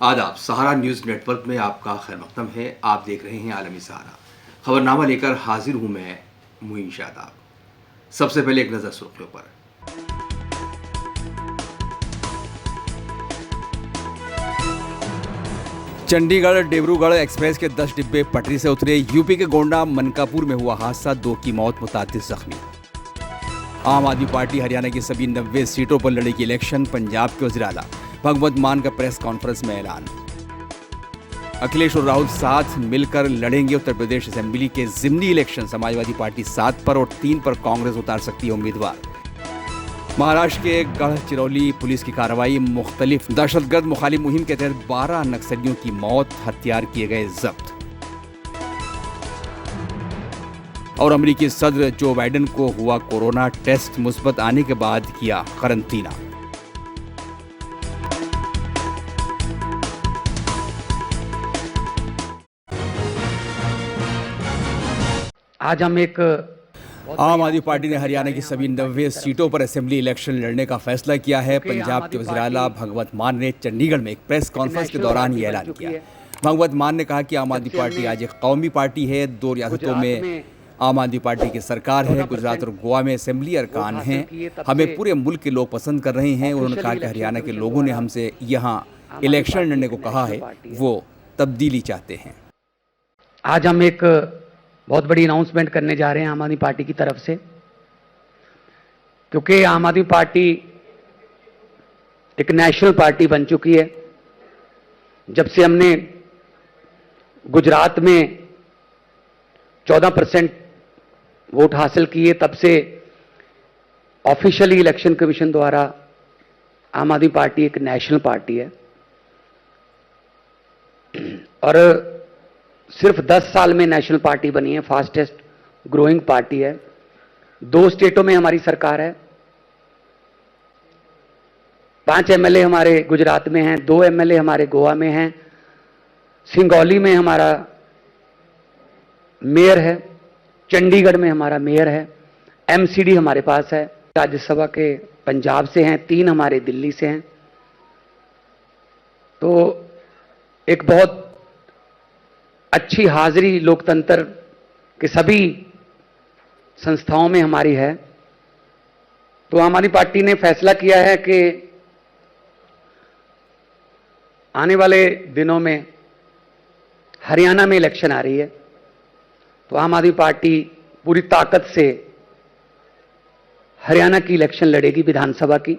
आदाब। सहारा news network में आपका खैर मकदम है। आप देख रहे हैं आलमी सहारा। खबरनामा लेकर हाजिर हूं मैं मुइन शादाब। सबसे पहले एक नज़र सुर्खियों पर। चंडीगढ़ डिब्रूगढ़ एक्सप्रेस के 10 डिब्बे पटरी से उतरे। यूपी के गोंडा मनकापुर में हुआ हादसा, 2 की मौत, मुतादिद जख्मी। आम आदमी पार्टी हरियाणा की सभी 90 सीटों पर लड़ेगी इलेक्शन। पंजाब के वज़ीर आला भगवंत मान का प्रेस कॉन्फ्रेंस में ऐलान। अखिलेश और राहुल साथ मिलकर लड़ेंगे उत्तर प्रदेश असेंबली के ज़िमनी इलेक्शन। समाजवादी पार्टी 7 पर और 3 पर कांग्रेस उतार सकती है उम्मीदवार। महाराष्ट्र के गढ़चिरौली पुलिस की कार्रवाई। मुख्तलिफ दहशतगर्द मुखालिफ मुहिम के तहत 12 नक्सलियों की मौत, हथियार किए गए जब्त। और अमेरिकी सदर जो बाइडेन को हुआ कोरोना टेस्ट, मुस्बत आने के बाद किया करंतना। आज हम एक आम आदमी पार्टी ने हरियाणा की सभी 90 सीटों पर असेंबली इलेक्शन लड़ने का फैसला किया है। पंजाब के वज़ीर आला भगवंत मान ने चंडीगढ़ में एक प्रेस कॉन्फ्रेंस के दौरान ये ऐलान किया। भगवंत मान ने कहा कि आम आदमी पार्टी आज एक कौमी पार्टी है। 2 रियासतों में आम आदमी पार्टी की सरकार है। गुजरात और गोवा में असेंबली अरकान हैं। हमें पूरे मुल्क के लोग पसंद कर रहे हैं। उन्होंने कहा कि हरियाणा के लोगों ने हमसे यहाँ इलेक्शन लड़ने को कहा है, वो तब्दीली चाहते हैं। आज हम एक बहुत बड़ी अनाउंसमेंट करने जा रहे हैं आम आदमी पार्टी की तरफ से, क्योंकि आम आदमी पार्टी एक नेशनल पार्टी बन चुकी है। जब से हमने गुजरात में 14% वोट हासिल किए, तब से ऑफिशियली इलेक्शन कमीशन द्वारा आम आदमी पार्टी एक नेशनल पार्टी है। और सिर्फ 10 साल में नेशनल पार्टी बनी है, फास्टेस्ट ग्रोइंग पार्टी है। 2 स्टेटों में हमारी सरकार है। 5 एमएलए हमारे गुजरात में हैं, 2 एमएलए हमारे गोवा में हैं, सिंगौली में हमारा मेयर है, चंडीगढ़ में हमारा मेयर है, एमसीडी हमारे पास है। राज्यसभा के पंजाब से हैं, 3 हमारे दिल्ली से हैं। तो एक बहुत अच्छी हाजिरी लोकतंत्र के सभी संस्थाओं में हमारी है। तो आम आदमी पार्टी ने फैसला किया है कि आने वाले दिनों में हरियाणा में इलेक्शन आ रही है, तो आम आदमी पार्टी पूरी ताकत से हरियाणा की इलेक्शन लड़ेगी, विधानसभा की।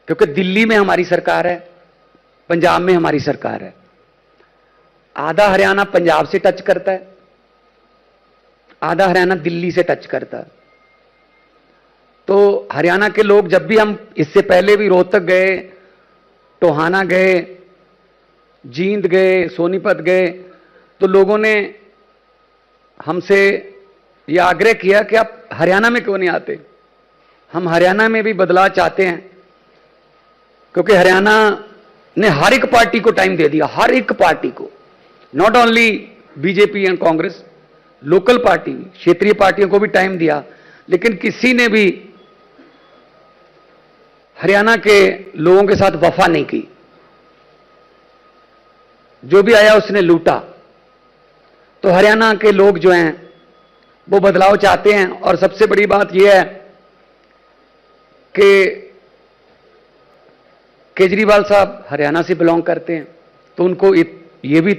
क्योंकि दिल्ली में हमारी सरकार है, पंजाब में हमारी सरकार है। आधा हरियाणा पंजाब से टच करता है, आधा हरियाणा दिल्ली से टच करता है। तो हरियाणा के लोग, जब भी हम इससे पहले भी रोहतक गए, टोहाना गए, जींद गए, सोनीपत गए, तो लोगों ने हमसे यह आग्रह किया कि आप हरियाणा में क्यों नहीं आते। हम हरियाणा में भी बदलाव चाहते हैं, क्योंकि हरियाणा ने हर एक पार्टी को टाइम दे दिया, हर एक पार्टी को, not only BJP and Congress, local party, क्षेत्रीय पार्टियों को भी टाइम दिया, लेकिन किसी ने भी हरियाणा के लोगों के साथ वफा नहीं की। जो भी आया उसने लूटा। तो हरियाणा के लोग जो हैं वो बदलाव चाहते हैं। और सबसे बड़ी बात यह है कि केजरीवाल साहब हरियाणा से बिलोंग करते हैं, तो उनको ये भी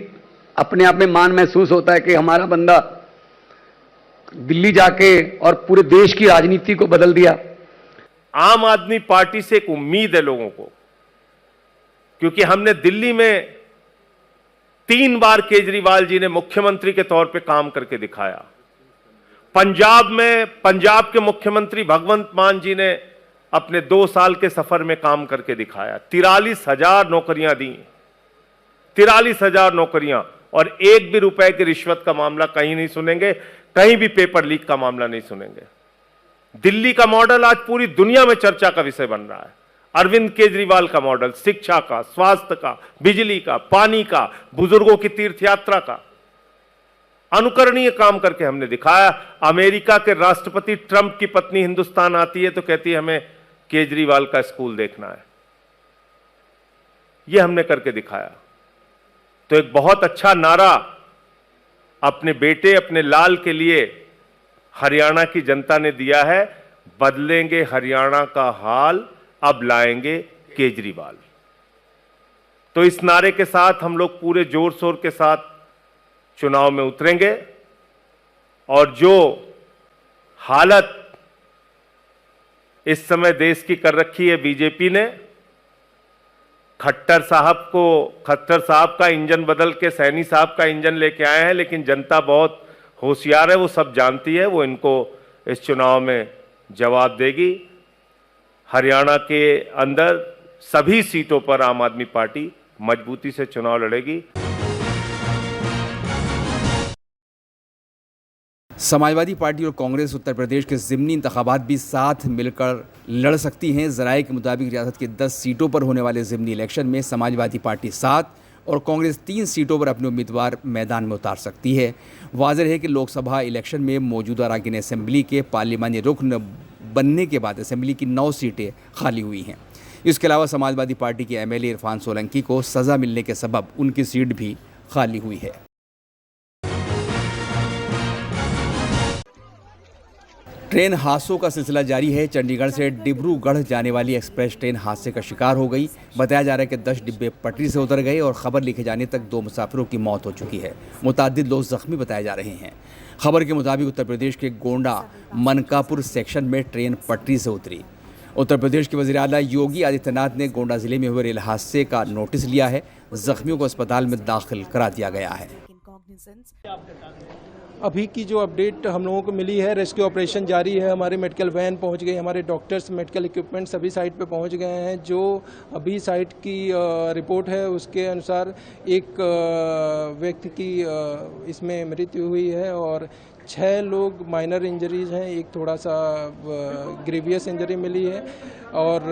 अपने आप में मान महसूस होता है कि हमारा बंदा दिल्ली जाके और पूरे देश की राजनीति को बदल दिया। आम आदमी पार्टी से एक उम्मीद है लोगों को, क्योंकि हमने दिल्ली में 3 बार केजरीवाल जी ने मुख्यमंत्री के तौर पे काम करके दिखाया। पंजाब में पंजाब के मुख्यमंत्री भगवंत मान जी ने अपने 2 साल के सफर में काम करके दिखाया। 43,000 नौकरियां दी, 43,000 नौकरियां, और 1 भी रुपए की रिश्वत का मामला कहीं नहीं सुनेंगे, कहीं भी पेपर लीक का मामला नहीं सुनेंगे। दिल्ली का मॉडल आज पूरी दुनिया में चर्चा का विषय बन रहा है। अरविंद केजरीवाल का मॉडल, शिक्षा का, स्वास्थ्य का, बिजली का, पानी का, बुजुर्गों की तीर्थ यात्रा का, अनुकरणीय काम करके हमने दिखाया। अमेरिका के राष्ट्रपति ट्रंप की पत्नी हिंदुस्तान आती है तो कहती है हमें केजरीवाल का स्कूल देखना है। ये हमने करके दिखाया। तो एक बहुत अच्छा नारा अपने बेटे, अपने लाल के लिए हरियाणा की जनता ने दिया है, बदलेंगे हरियाणा का हाल, अब लाएंगे केजरीवाल। तो इस नारे के साथ हम लोग पूरे जोर शोर के साथ चुनाव में उतरेंगे और जो हालत इस समय देश की कर रखी है बीजेपी ने, खट्टर साहब का इंजन बदल के सैनी साहब का इंजन लेके आए हैं, लेकिन जनता बहुत होशियार है, वो सब जानती है, वो इनको इस चुनाव में जवाब देगी। हरियाणा के अंदर सभी सीटों पर आम आदमी पार्टी मजबूती से चुनाव लड़ेगी। समाजवादी पार्टी और कांग्रेस उत्तर प्रदेश के ज़िमनी इंतखाबात भी साथ मिलकर लड़ सकती हैं। ज़राए के मुताबिक रियासत की 10 सीटों पर होने वाले ज़िमनी इलेक्शन में समाजवादी पार्टी 7 और कांग्रेस 3 सीटों पर अपने उम्मीदवार मैदान में उतार सकती है। वाज़ेह है कि लोकसभा इलेक्शन में मौजूदा अराकीन असेंबली के पार्लिमानी रुकन बनने के बाद असेंबली की 9 सीटें खाली हुई हैं। इसके अलावा समाजवादी पार्टी के एमएलए इरफान सोलंकी को सज़ा मिलने के सबब उनकी सीट भी खाली हुई है। ट्रेन हादसों का सिलसिला जारी है। चंडीगढ़ से डिब्रूगढ़ जाने वाली एक्सप्रेस ट्रेन हादसे का शिकार हो गई। बताया जा रहा है कि 10 डिब्बे पटरी से उतर गए और खबर लिखे जाने तक 2 मुसाफिरों की मौत हो चुकी है। मुताद्दिद लोग जख्मी बताए जा रहे हैं। खबर के मुताबिक उत्तर प्रदेश के गोंडा मनकापुर सेक्शन में ट्रेन पटरी से उतरी। उत्तर प्रदेश के वज़ीर आला योगी आदित्यनाथ ने गोंडा जिले में हुए रेल हादसे का नोटिस लिया है। जख्मियों को अस्पताल में दाखिल करा दिया गया है। अभी की जो अपडेट हम लोगों को मिली है, रेस्क्यू ऑपरेशन जारी है। हमारे मेडिकल वैन पहुंच गई, हमारे डॉक्टर्स, मेडिकल इक्विपमेंट सभी साइट पे पहुंच गए हैं। जो अभी साइट की रिपोर्ट है उसके अनुसार एक व्यक्ति की इसमें मृत्यु हुई है और 6 लोग माइनर इंजरीज हैं, एक थोड़ा सा ग्रेवियस इंजरी मिली है और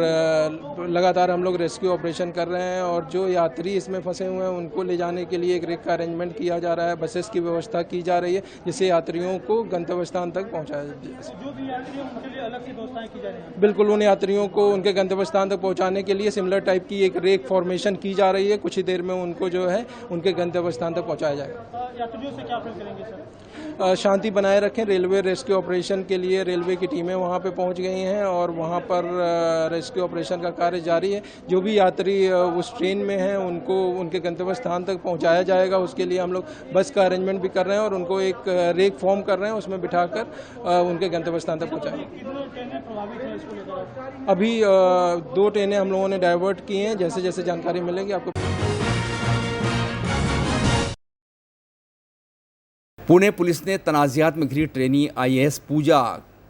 लगातार हम लोग रेस्क्यू ऑपरेशन कर रहे हैं। और जो यात्री इसमें फंसे हुए हैं उनको ले जाने के लिए एक रेक का अरेंजमेंट किया जा रहा है, बसेस की व्यवस्था की जा रही है जिससे यात्रियों को गंतव्य स्थान तक पहुंचाया जा सके। जो भी यात्री हैं उनके लिए अलग से व्यवस्थाएं की जा रही हैं। बिल्कुल, उन यात्रियों को उनके गंतव्य स्थान तक पहुँचाने के लिए सिमिलर टाइप की एक रेक फॉर्मेशन की जा रही है। कुछ ही देर में उनको जो है उनके गंतव्य स्थान तक पहुँचाया जाएगा। यात्रियों से क्या अपील करेंगे सर? शांति बनाए रखें। रेलवे रेस्क्यू ऑपरेशन के लिए रेलवे की टीमें वहां पे पहुंच गई हैं और वहां पर रेस्क्यू ऑपरेशन का कार्य जारी है। जो भी यात्री उस ट्रेन में हैं उनको उनके गंतव्य स्थान तक पहुंचाया जाएगा। उसके लिए हम लोग बस का अरेंजमेंट भी कर रहे हैं और उनको एक रेक फॉर्म कर रहे हैं, उसमें बिठाकर उनके गंतव्य स्थान तक पहुँचाएंगे। अभी 2 ट्रेनें हम लोगों ने डाइवर्ट की हैं। जैसे जैसे जानकारी मिलेगी आपको। पुणे पुलिस ने तनाज़ात में घिरी ट्रेनी आईएएस पूजा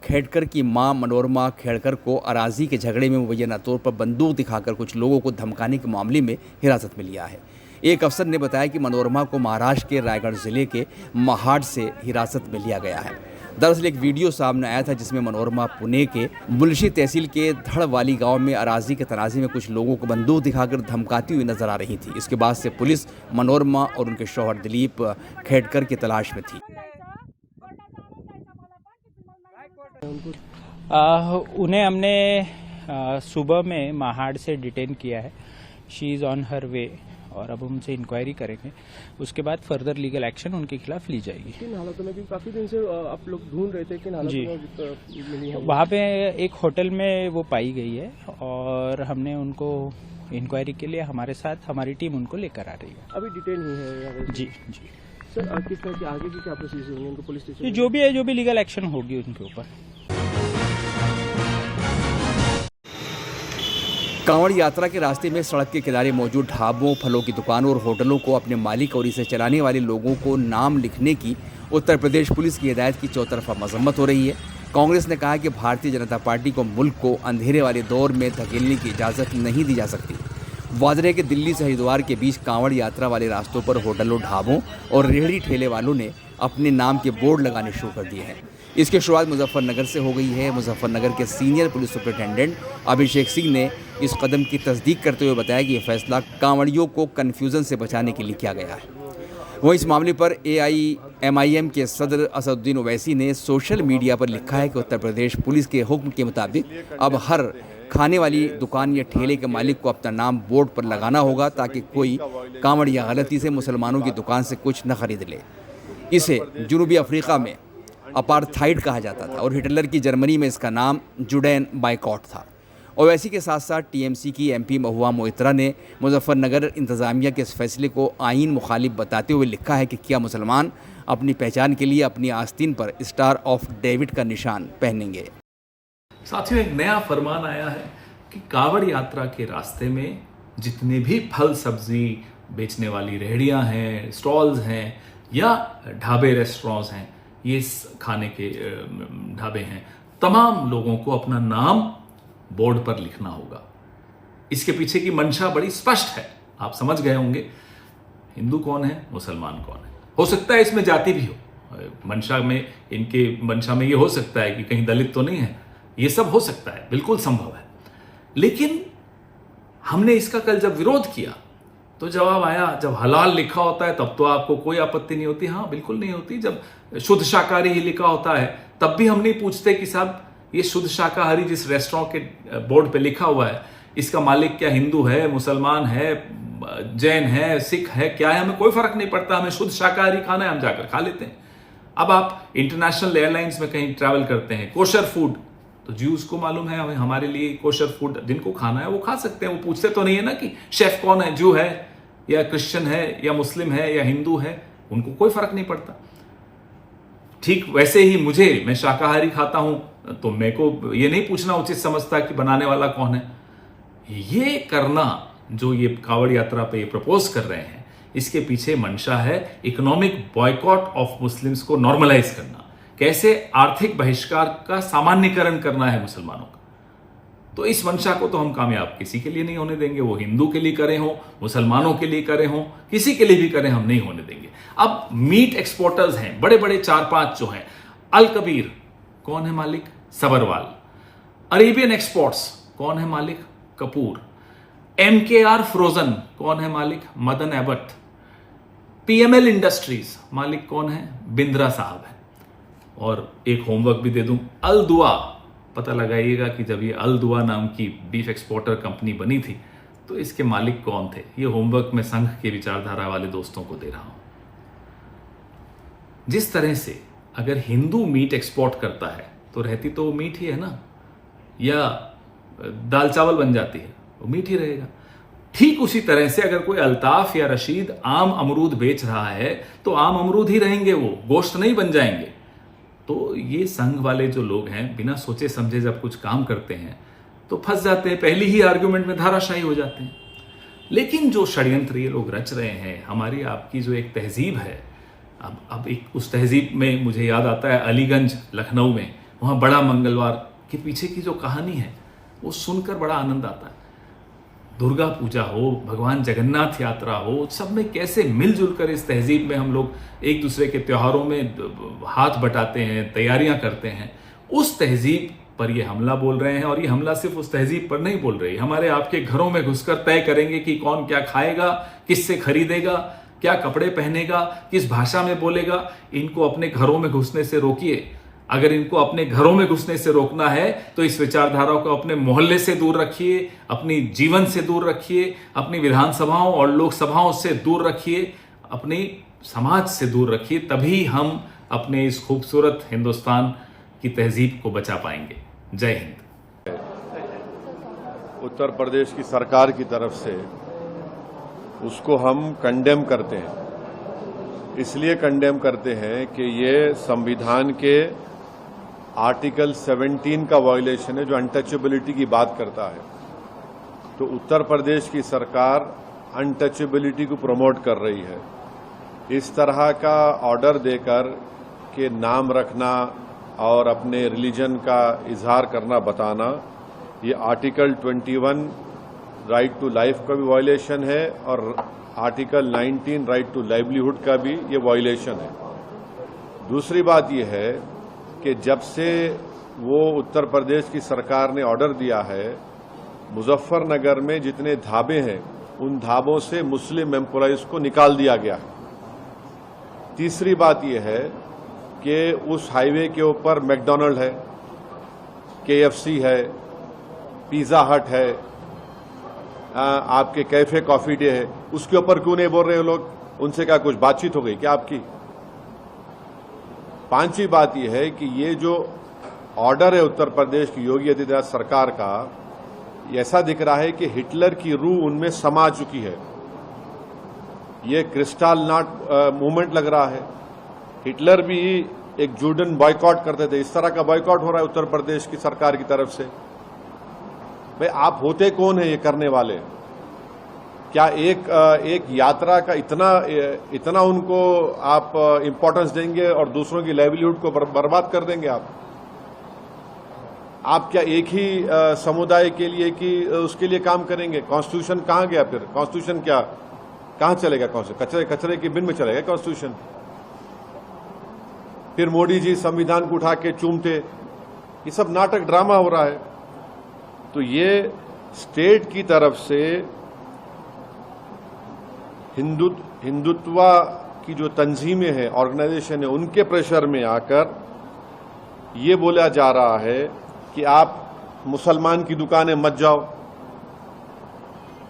खेड़कर की मां मनोरमा खेड़कर को अराजी के झगड़े में मुबैना तौर पर बंदूक दिखाकर कुछ लोगों को धमकाने के मामले में हिरासत में लिया है। एक अफसर ने बताया कि मनोरमा को महाराष्ट्र के रायगढ़ जिले के महाड से हिरासत में लिया गया है। दरअसल एक वीडियो सामने आया था जिसमें मनोरमा पुणे के मुलशी तहसील के धड़वाली गांव में अराजी के तनाज़े में कुछ लोगों को बंदूक दिखाकर धमकाती हुई नजर आ रही थी। इसके बाद से पुलिस मनोरमा और उनके शौहर दिलीप खेड़कर की तलाश में थी। उन्हें हमने सुबह में महाड़ से डिटेन किया है। शी इज़ ऑन हर वे और अब उनसे इंक्वायरी करेंगे। उसके बाद फर्दर लीगल एक्शन उनके खिलाफ ली जाएगी। किन हालातों में? काफी दिन से आप लोग ढूंढ रहे थे, किन हालातों में मिली है? वहाँ पे एक होटल में वो पाई गई है और हमने उनको इंक्वायरी के लिए हमारे साथ हमारी टीम उनको लेकर आ रही है। अभी डिटेन हुई है? जी जी सर। किस तरह के आगे की क्या प्रोसीजर होंगे उनको पुलिस स्टेशन? जो भी है, जो भी लीगल एक्शन होगी उनके ऊपर। कांवड़ यात्रा के रास्ते में सड़क के किनारे मौजूद ढाबों, फलों की दुकानों और होटलों को अपने मालिक और इसे चलाने वाले लोगों को नाम लिखने की उत्तर प्रदेश पुलिस की हिदायत की चौतरफा मजम्मत हो रही है। कांग्रेस ने कहा कि भारतीय जनता पार्टी को मुल्क को अंधेरे वाले दौर में धकेलने की इजाज़त नहीं दी जा सकती। वाज़ेह है कि दिल्ली से हरिद्वार के बीच कांवड़ यात्रा वाले रास्तों पर होटलों, ढाबों और रेहड़ी ठेले वालों ने अपने नाम के बोर्ड लगाने शुरू कर दिए हैं। इसकी शुरुआत मुजफ्फरनगर से हो गई है। मुजफ्फरनगर के senior police superintendent Abhishek Singh ने इस कदम की तस्दीक करते हुए बताया कि यह फैसला कांवड़ियों को कन्फ्यूज़न से बचाने के लिए किया गया है। वहीं इस मामले पर AIMIM के सदर असदुद्दीन ओवैसी ने सोशल मीडिया पर लिखा है कि उत्तर प्रदेश पुलिस के हुक्म के मुताबिक अब हर खाने वाली दुकान या ठेले के मालिक को अपना नाम बोर्ड पर लगाना होगा ताकि कोई कांवड़ या गलती से मुसलमानों की दुकान से कुछ न खरीद ले। इसे जनूबी अफ्रीका में अपार्थाइड कहा जाता था और हिटलर की जर्मनी में इसका नाम जुडैन बाइकॉट था। ओवैसी के साथ साथ टीएमसी की एमपी महुआ मोइत्रा ने मुजफ्फरनगर इंतज़ामिया के इस फैसले को आईन मुखालिफ बताते हुए लिखा है कि क्या मुसलमान अपनी पहचान के लिए अपनी आस्तीन पर स्टार ऑफ डेविड का निशान पहनेंगे। साथियों, एक नया फरमान आया है कि कांवड़ यात्रा के रास्ते में जितने भी फल सब्जी बेचने वाली रेहड़ियां हैं, स्टॉल्स हैं या ढाबे रेस्टोरेंट्स हैं, ये खाने के ढाबे हैं, तमाम लोगों को अपना नाम बोर्ड पर लिखना होगा। इसके पीछे की मंशा बड़ी स्पष्ट है, आप समझ गए होंगे। हिंदू कौन है, मुसलमान कौन है। हो सकता है इसमें जाति भी हो, मंशा में ये हो सकता है कि कहीं दलित तो नहीं है, ये सब हो सकता है, बिल्कुल संभव है। लेकिन हमने इसका कल जब विरोध किया तो जवाब आया, जब हलाल लिखा होता है तब तो आपको कोई आपत्ति नहीं होती। हाँ, बिल्कुल नहीं होती। जब शुद्ध शाकाहारी ही लिखा होता है तब भी हम नहीं पूछते कि साहब ये शुद्ध शाकाहारी जिस रेस्टोरेंट के बोर्ड पे लिखा हुआ है, इसका मालिक क्या हिंदू है, मुसलमान है, जैन है, सिख है, क्या है, हमें कोई फर्क नहीं पड़ता। हमें शुद्ध शाकाहारी खाना है, हम जाकर खा लेते हैं। अब आप इंटरनेशनल एयरलाइंस में कहीं ट्रैवल करते हैं, कोशर फूड, तो ज्यूज को मालूम है, हमें हमारे लिए कोशर फूड जिनको खाना है वो खा सकते हैं। वो पूछते तो नहीं है ना कि शेफ कौन है, जू है या क्रिश्चियन है या मुस्लिम है या हिंदू है, उनको कोई फर्क नहीं पड़ता। ठीक वैसे ही मैं शाकाहारी खाता हूं तो मेरे को ये नहीं पूछना उचित समझता कि बनाने वाला कौन है। ये करना जो ये कांवड़ यात्रा पे ये प्रपोज कर रहे हैं, इसके पीछे मंशा है इकोनॉमिक बॉयकॉट ऑफ मुस्लिम्स को नॉर्मलाइज करना, कैसे आर्थिक बहिष्कार का सामान्यकरण करना है मुसलमानों का। तो इस मंशा को तो हम कामयाब किसी के लिए नहीं होने देंगे, वो हिंदू के लिए करे हो, मुसलमानों के लिए करे हो, किसी के लिए भी करें, हम नहीं होने देंगे। अब मीट एक्सपोर्टर्स हैं बड़े बड़े 4-5 जो हैं, अल कबीर कौन है मालिक, सबरवाल। अरेबियन एक्सपोर्ट्स कौन है मालिक, कपूर। MKR फ्रोजन कौन है मालिक, मदन एबट। PML इंडस्ट्रीज मालिक कौन है, बिंद्रा साहब है। और एक होमवर्क भी दे दूं, अल दुआ, पता लगाइएगा कि जब ये अल दुआ नाम की बीफ एक्सपोर्टर कंपनी बनी थी तो इसके मालिक कौन थे। ये होमवर्क मैं संघ के विचारधारा वाले दोस्तों को दे रहा हूं। जिस तरह से अगर हिंदू मीट एक्सपोर्ट करता है तो रहती तो वो मीट ही है ना, या दाल चावल बन जाती है, वो मीट ही रहेगा। ठीक उसी तरह से अगर कोई अल्ताफ या रशीद आम अमरूद बेच रहा है तो आम अमरूद ही रहेंगे, वो गोश्त नहीं बन जाएंगे। तो ये संघ वाले जो लोग हैं बिना सोचे समझे जब कुछ काम करते हैं तो फंस जाते हैं, पहली ही आर्गुमेंट में धाराशायी हो जाते हैं। लेकिन जो षड्यंत्र ये लोग रच रहे हैं, हमारी आपकी जो एक तहजीब है, अब एक उस तहजीब में मुझे याद आता है अलीगंज लखनऊ में, वहाँ बड़ा मंगलवार के पीछे की जो कहानी है वो सुनकर बड़ा आनंद आता है। दुर्गा पूजा हो, भगवान जगन्नाथ यात्रा हो, सब में कैसे मिलजुल कर इस तहजीब में हम लोग एक दूसरे के त्योहारों में हाथ बटाते हैं, तैयारियां करते हैं। उस तहजीब पर ये हमला बोल रहे हैं, और ये हमला सिर्फ उस तहजीब पर नहीं बोल रहे, हमारे आपके घरों में घुसकर तय करेंगे कि कौन क्या खाएगा, किससे खरीदेगा, क्या कपड़े पहनेगा, किस भाषा में बोलेगा। इनको अपने घरों में घुसने से रोकिए। अगर इनको अपने घरों में घुसने से रोकना है तो इस विचारधारा को अपने मोहल्ले से दूर रखिए, अपनी जीवन से दूर रखिए, अपनी विधानसभाओं और लोकसभाओं से दूर रखिए, अपनी समाज से दूर रखिए। तभी हम अपने इस खूबसूरत हिंदुस्तान की तहजीब को बचा पाएंगे। जय हिंद। उत्तर प्रदेश की सरकार की तरफ से उसको हम कंडेम करते हैं। इसलिए कंडेम करते हैं कि ये संविधान के आर्टिकल 17 का वायलेशन है, जो अनटचेबिलिटी की बात करता है। तो उत्तर प्रदेश की सरकार अनटचेबिलिटी को प्रमोट कर रही है। इस तरह का ऑर्डर देकर के नाम रखना और अपने रिलीजन का इजहार करना, बताना, ये आर्टिकल 21 राइट टू लाइफ का भी वायलेशन है और आर्टिकल 19 राइट टू लाइवलीहुड का भी ये वायलेशन है। दूसरी बात यह है कि जब से वो उत्तर प्रदेश की सरकार ने ऑर्डर दिया है, मुजफ्फरनगर में जितने ढाबे हैं उन ढाबों से मुस्लिम एम्प्लॉइज को निकाल दिया गया है। तीसरी बात यह है कि उस हाईवे के ऊपर मैकडॉनल्ड है, KFC है पिज़्ज़ा हट है, आपके कैफे कॉफी डे है, उसके ऊपर क्यों नहीं बोल रहे हो लोग? उनसे क्या कुछ बातचीत हो गई क्या आपकी? पांचवी बात यह है कि ये जो ऑर्डर है उत्तर प्रदेश की योगी आदित्यनाथ सरकार का, ऐसा दिख रहा है कि हिटलर की रूह उनमें समा चुकी है। ये क्रिस्टल नॉट मूवमेंट लग रहा है। हिटलर भी एक जूडन बॉयकॉट करते थे, इस तरह का बॉयकॉट हो रहा है उत्तर प्रदेश की सरकार की तरफ से। भाई आप होते कौन है ये करने वाले? क्या एक यात्रा का इतना उनको आप इंपॉर्टेंस देंगे और दूसरों की लाइवलीहुड को बर्बाद कर देंगे आप क्या एक ही समुदाय के लिए कि उसके लिए काम करेंगे? कॉन्स्टिट्यूशन कहां गया फिर? कॉन्स्टिट्यूशन क्या कहां चलेगा? कचरे के बिन में चलेगा कॉन्स्टिट्यूशन? फिर मोदी जी संविधान को उठा के चूमते, ये सब नाटक ड्रामा हो रहा है। तो ये स्टेट की तरफ से हिंदुत्व की जो तंजीमें हैं, ऑर्गेनाइजेशन है, उनके प्रेशर में आकर ये बोला जा रहा है कि आप मुसलमान की दुकानें मत जाओ।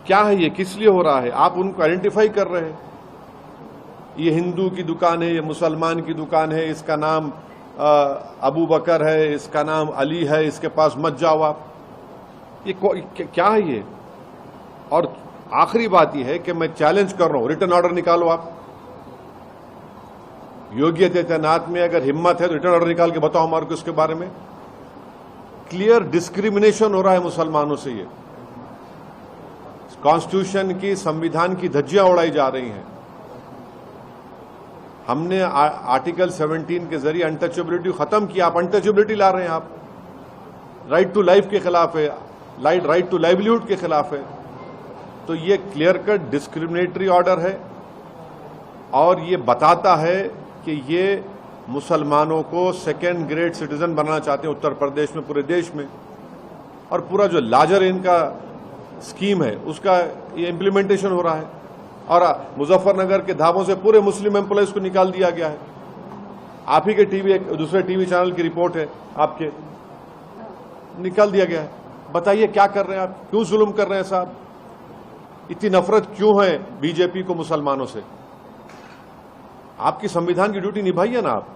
क्या है ये? किस लिए हो रहा है? आप उनको आइडेंटिफाई कर रहे हैं, ये हिंदू की दुकान है, ये मुसलमान की दुकान है, इसका नाम अबू बकर है, इसका नाम अली है, इसके पास मत जाओ आप। ये क्या है ये? और आखिरी बात यह है कि मैं चैलेंज कर रहा हूं, रिटर्न ऑर्डर निकालो आप। योगी आदित्यनाथ में अगर हिम्मत है तो रिटर्न ऑर्डर निकाल के बताओ हमारे को इसके बारे में। क्लियर डिस्क्रिमिनेशन हो रहा है मुसलमानों से। ये कॉन्स्टिट्यूशन की, संविधान की धज्जियां उड़ाई जा रही हैं। हमने आर्टिकल 17 के जरिए अनटचेबिलिटी खत्म किया, आप अनटचेबिलिटी ला रहे हैं। आप राइट टू लाइफ के खिलाफ है, राइट टू लाइवलीहुड के खिलाफ है। तो ये क्लियर कट डिस्क्रिमिनेटरी ऑर्डर है और ये बताता है कि ये मुसलमानों को सेकेंड ग्रेड सिटीजन बनाना चाहते हैं उत्तर प्रदेश में, पूरे देश में। और पूरा जो लार्जर इनका स्कीम है उसका ये इम्प्लीमेंटेशन हो रहा है। और मुजफ्फरनगर के धाबों से पूरे मुस्लिम एम्प्लॉयज को निकाल दिया गया है। आप ही के दूसरे टीवी चैनल की रिपोर्ट है, आपके निकाल दिया गया है। बताइए क्या कर रहे हैं आप? क्यों जुल्म कर रहे हैं साहब? इतनी नफरत क्यों है बीजेपी को मुसलमानों से? आपकी संविधान की ड्यूटी निभाइए ना आप।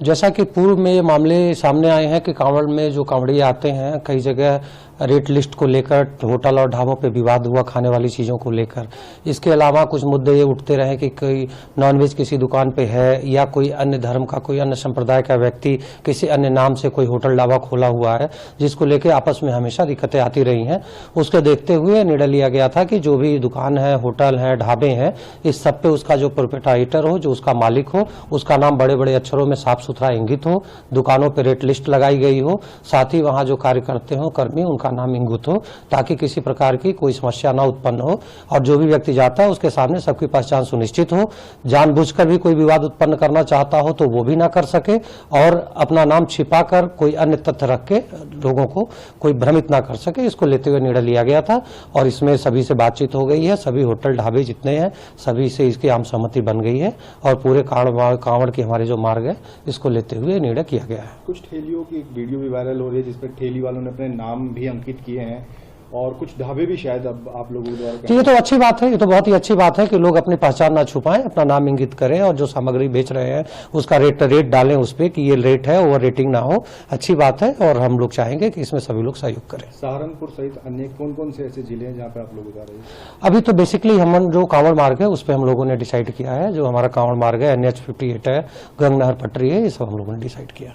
जैसा कि पूर्व में ये मामले सामने आए हैं कि कांवड़ में जो कांवड़िए आते हैं, कई जगह रेट लिस्ट को लेकर होटल और ढाबों पे विवाद हुआ, खाने वाली चीज़ों को लेकर। इसके अलावा कुछ मुद्दे ये उठते रहे कि कोई नॉनवेज किसी दुकान पे है या कोई अन्य धर्म का, कोई अन्य संप्रदाय का व्यक्ति किसी अन्य नाम से कोई होटल ढाबा खोला हुआ है, जिसको लेकर आपस में हमेशा दिक्कतें आती रही हैं। उसको देखते हुए निर्णय लिया गया था कि जो भी दुकान है, होटल है, ढाबे हैं, इस सब पे उसका जो प्रोप्राइटर हो, जो उसका मालिक हो, उसका नाम बड़े बड़े अक्षरों में साफ सुथरा इंगित हो, दुकानों पर रेट लिस्ट लगाई गई हो, साथ ही वहाँ जो कार्य करते हो कर्मी, उनका नाम इंगित हो, ताकि किसी प्रकार की कोई समस्या ना उत्पन्न हो। और जो भी व्यक्ति जाता है उसके सामने सबकी पहचान सुनिश्चित हो। जानबूझकर भी कोई विवाद उत्पन्न करना चाहता हो तो वो भी ना कर सके, और अपना नाम छिपाकर कोई अन्य तथ्य रख के लोगों को कोई भ्रमित ना कर सके। इसको लेते हुए निर्णय लिया गया था और इसमें सभी से बातचीत हो गई है। सभी होटल ढाबे जितने हैं सभी से इसकी आम सहमति बन गई है और पूरे कांवड़ के हमारे जो मार्ग है इसको लेते हुए निर्णय किया गया है। कुछ ठेलियों की एक वीडियो भी वायरल हो रही है जिसपे ठेली वालों ने अपने नाम भी अंकित किए हैं और कुछ ढाबे भी शायद अब आप लोगों द्वारा। ये तो अच्छी बात है, ये तो बहुत ही अच्छी बात है कि लोग अपनी पहचान ना छुपाएं, अपना नाम इंगित करें और जो सामग्री बेच रहे हैं उसका रेट डालें उस पर कि ये रेट है, ओवर रेटिंग ना हो। अच्छी बात है और हम लोग चाहेंगे कि इसमें सभी लोग सहयोग करें। सहारनपुर सहित अन्य कौन कौन से ऐसे जिले हैं जहाँ पे आप लोग जा रहे हैं? अभी तो बेसिकली हम जो कांवड़ मार्ग है उस पर हम लोगों ने डिसाइड किया है। जो हमारा कांवड़ मार्ग है, NH 58 है, गंगनहर पटरी है, ये सब हम लोगों ने डिसाइड किया।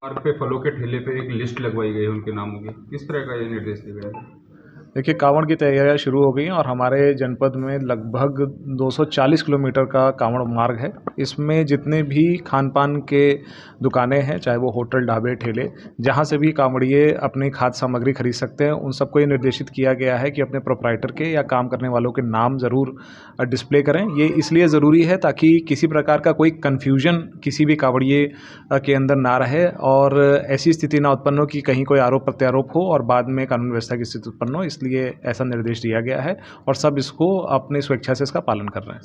मार्ग पे फलों के ठेले पे एक लिस्ट लगवाई गई है उनके नामों की, किस तरह का ये निर्देश दिया गया है? देखिए, कांवड़ की तैयारियां शुरू हो गई हैं और हमारे जनपद में लगभग 240 किलोमीटर का कांवड़ मार्ग है। इसमें जितने भी खान पान के दुकानें हैं, चाहे वो होटल, ढाबे, ठेले, जहां से भी कांवड़िए अपनी खाद्य सामग्री खरीद सकते हैं, उन सबको ये निर्देशित किया गया है कि अपने प्रोप्राइटर के या काम करने वालों के नाम ज़रूर डिस्प्ले करें। ये इसलिए ज़रूरी है ताकि किसी प्रकार का कोई कन्फ्यूजन किसी भी कांवड़िए के अंदर ना रहे और ऐसी स्थिति ना उत्पन्न हो कि कहीं कोई आरोप प्रत्यारोप हो और बाद में कानून व्यवस्था की स्थिति उत्पन्न हो। इसलिए ऐसा निर्देश दिया गया है और सब इसको अपनी स्वेच्छा से इसका पालन कर रहे हैं।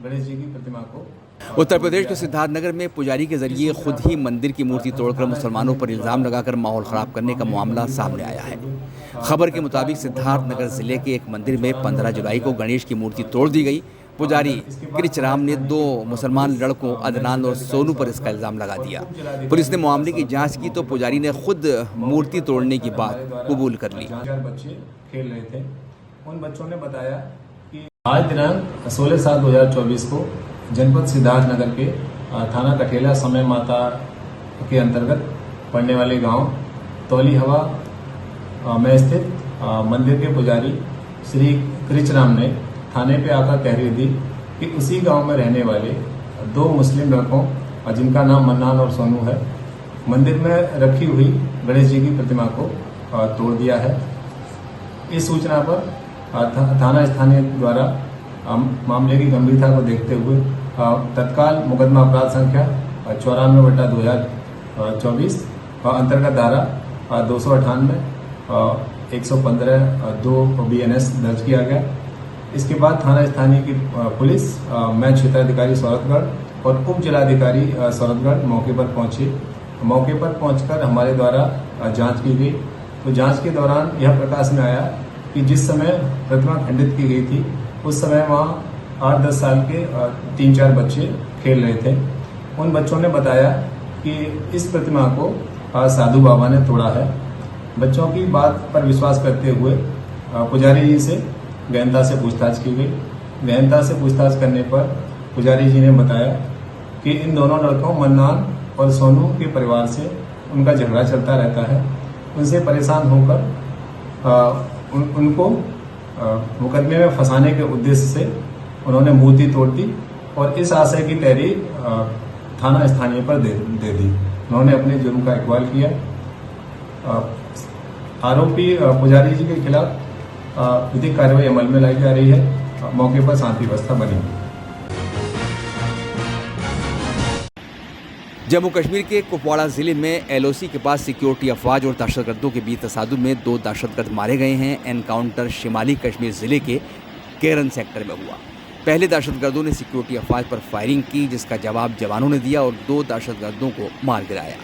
गणेश जी की प्रतिमा को उत्तर प्रदेश के सिद्धार्थनगर में पुजारी के जरिए खुद ही मंदिर की मूर्ति तोड़कर मुसलमानों पर इल्जाम लगाकर माहौल खराब करने का मामला सामने आया है। खबर के मुताबिक सिद्धार्थनगर जिले के एक मंदिर में 15 जुलाई को गणेश की मूर्ति तोड़ दी गई। पुजारी कृचराम ने 2 मुसलमान लड़कों अदनान और सोनू पर इसका इल्जाम लगा दिया। पुलिस ने मामले की जांच की तो पुजारी ने खुद मूर्ति तोड़ने की बात कबूल कर ली। 4 बच्चे खेल रहे थे। उन बच्चों ने बताया कि आज दिनांक 16/7/2024 को जनपद सिद्धार्थनगर के थाना कठेला समय माता के अंतर्गत पड़ने वाले गांव तौली हवा में स्थित मंदिर के पुजारी श्री कृचराम ने थाने पे आकर तहरीर दी कि उसी गांव में रहने वाले 2 मुस्लिम लड़कों जिनका नाम मन्नान और सोनू है, मंदिर में रखी हुई गणेश जी की प्रतिमा को तोड़ दिया है। इस सूचना पर थाना स्थानीय द्वारा मामले की गंभीरता को देखते हुए तत्काल मुकदमा अपराध संख्या 94/2024 अंतर्गत धारा 298 115(2) BNS दर्ज किया गया। इसके बाद थाना स्थानीय की पुलिस, मैं क्षेत्राधिकारी सौरभगढ़ और उप जिलाधिकारी सौरभगढ़ मौके पर पहुंचे। मौके पर पहुंचकर हमारे द्वारा जांच की गई। तो जांच के दौरान यह प्रकाश में आया कि जिस समय प्रतिमा खंडित की गई थी उस समय वहां 8-10 साल के 3-4 बच्चे खेल रहे थे। उन बच्चों ने बताया कि इस प्रतिमा को साधु बाबा ने तोड़ा है। बच्चों की बात पर विश्वास करते हुए पुजारी जी से गहनता से पूछताछ की गई। गहनता से पूछताछ करने पर पुजारी जी ने बताया कि इन दोनों लड़कों मन्नान और सोनू के परिवार से उनका झगड़ा चलता रहता है। उनसे परेशान होकर उनको मुकदमे में फंसाने के उद्देश्य से उन्होंने मूर्ति तोड़ दी और इस आशय की तहरीर थाना स्थानीय पर दे दी। उन्होंने अपने जुर्म का इकबाल किया। आरोपी पुजारी जी के खिलाफ विधिक कार्रवाई अमल में लाई जा रही है। मौके पर शांति व्यवस्था बनी। जम्मू कश्मीर के कुपवाड़ा जिले में LOC के पास सिक्योरिटी अफवाज और दहशतगर्दों के बीच तसादुम में 2 दहशतगर्द मारे गए हैं। एनकाउंटर शिमाली कश्मीर जिले के केरन सेक्टर में हुआ। पहले दहशतगर्दों ने सिक्योरिटी अफवाज पर फायरिंग की, जिसका जवाब जवानों ने दिया और 2 दहशतगर्दों को मार गिराया।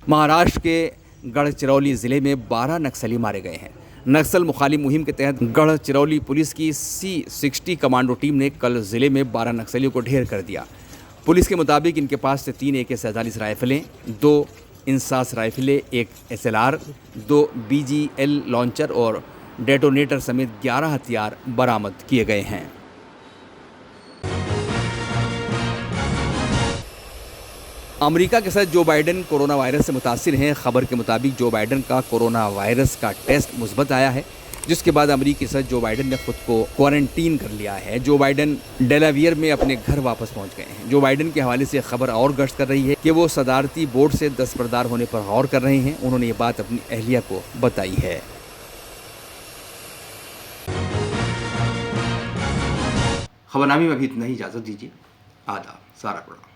महाराष्ट्र के गढ़चिरौली जिले में 12 नक्सली मारे गए हैं। नक्सल मुखाली मुहिम के तहत गढ़चिरौली पुलिस की C60 कमांडो टीम ने कल जिले में 12 नक्सलियों को ढेर कर दिया। पुलिस के मुताबिक इनके पास से 3 AK-47 राइफलें, 2 इंसास राइफलें, 1 SLR, 2 BGL लॉन्चर और डेटोनेटर समेत 11 हथियार बरामद किए गए हैं। अमेरिका के साथ जो बाइडेन कोरोना वायरस से मुतासिर हैं। खबर के मुताबिक जो बाइडेन का कोरोना वायरस का टेस्ट मुस्बत आया है, जिसके बाद अमेरिकी सदर जो बाइडेन ने खुद को क्वारंटीन कर लिया है। जो बाइडेन डेलावियर में अपने घर वापस पहुंच गए हैं। जो बाइडेन के हवाले से खबर और गश्त कर रही है कि वो सदारती बोर्ड से दस्तबरदार होने पर गौर कर रहे हैं। उन्होंने ये बात अपनी अहलिया को बताई है। खबरनामे में अभी इतना ही। इजाज़त दीजिए। आदाब। सारा प्रोग्राम